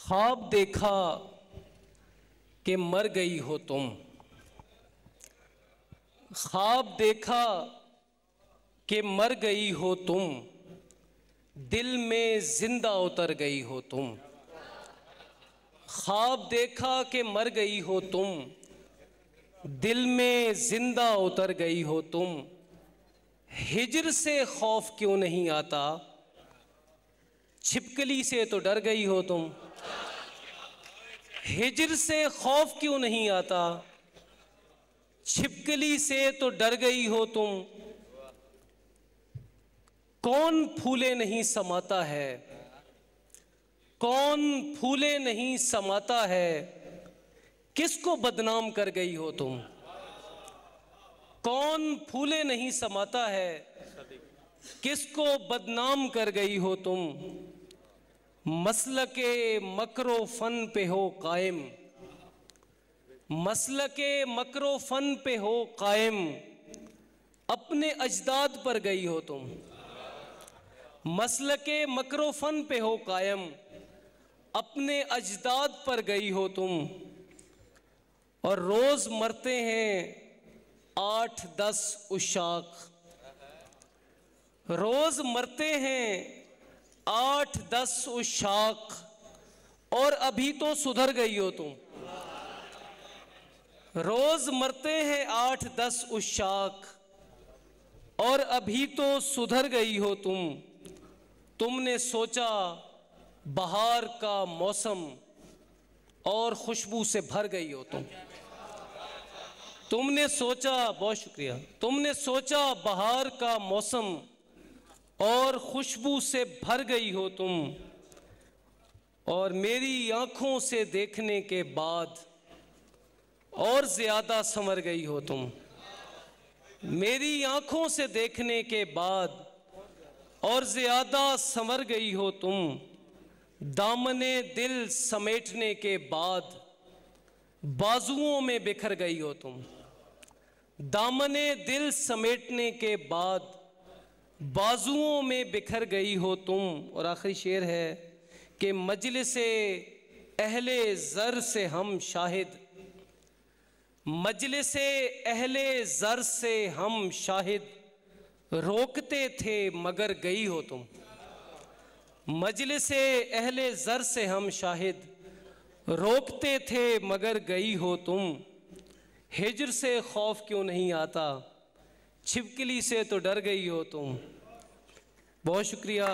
ख्वाब देखा कि मर गई हो तुम, ख्वाब देखा कि मर गई हो तुम, दिल में जिंदा उतर गई हो तुम। ख्वाब देखा कि मर गई हो तुम, दिल में जिंदा उतर गई हो तुम। हिज्र से खौफ क्यों नहीं आता, छिपकली से तो डर गई हो तुम। हिज्र से खौफ क्यों नहीं आता, छिपकली से तो डर गई हो तुम। कौन फूले नहीं समाता है, कौन फूले नहीं समाता है, किसको बदनाम कर गई हो तुम। कौन फूले नहीं समाता है, किसको बदनाम कर गई हो तुम। मसलके मकरो फन पे हो कायम, मसलके मकरो फन पे हो कायम, अपने अजदाद पर गई हो तुम। मसलके मकरो फन पे हो कायम, अपने अजदाद पर गई हो तुम। और रोज मरते हैं 8-10 उशाक, रोज मरते हैं 8-10 उशाक, और अभी तो सुधर गई हो तुम। रोज मरते हैं 8-10 उशाक, और अभी तो सुधर गई हो तुम। तुमने सोचा बहार का मौसम, और खुशबू से भर गई हो तुम। तुमने सोचा, बहुत शुक्रिया, तुमने सोचा बहार का मौसम, और खुशबू से भर गई हो तुम। और मेरी आंखों से देखने के बाद और ज्यादा संवर गई हो तुम। मेरी आंखों से देखने के बाद और ज्यादा संवर गई हो तुम। दामने दिल समेटने के बाद बाजुओं में बिखर गई हो तुम। दामने दिल समेटने के बाद बाजुओं में बिखर गई हो तुम। और आखिरी शेर है कि मजलिसे अहले ज़र से हम शाहिद, मजलिसे अहले ज़र से हम शाहिद, रोकते थे मगर गई हो तुम। मजलिसे अहले ज़र से हम शाहिद, रोकते थे मगर गई हो तुम। हिज्र से खौफ क्यों नहीं आता, छिपकली से तो डर गई हो तुम। बहुत शुक्रिया।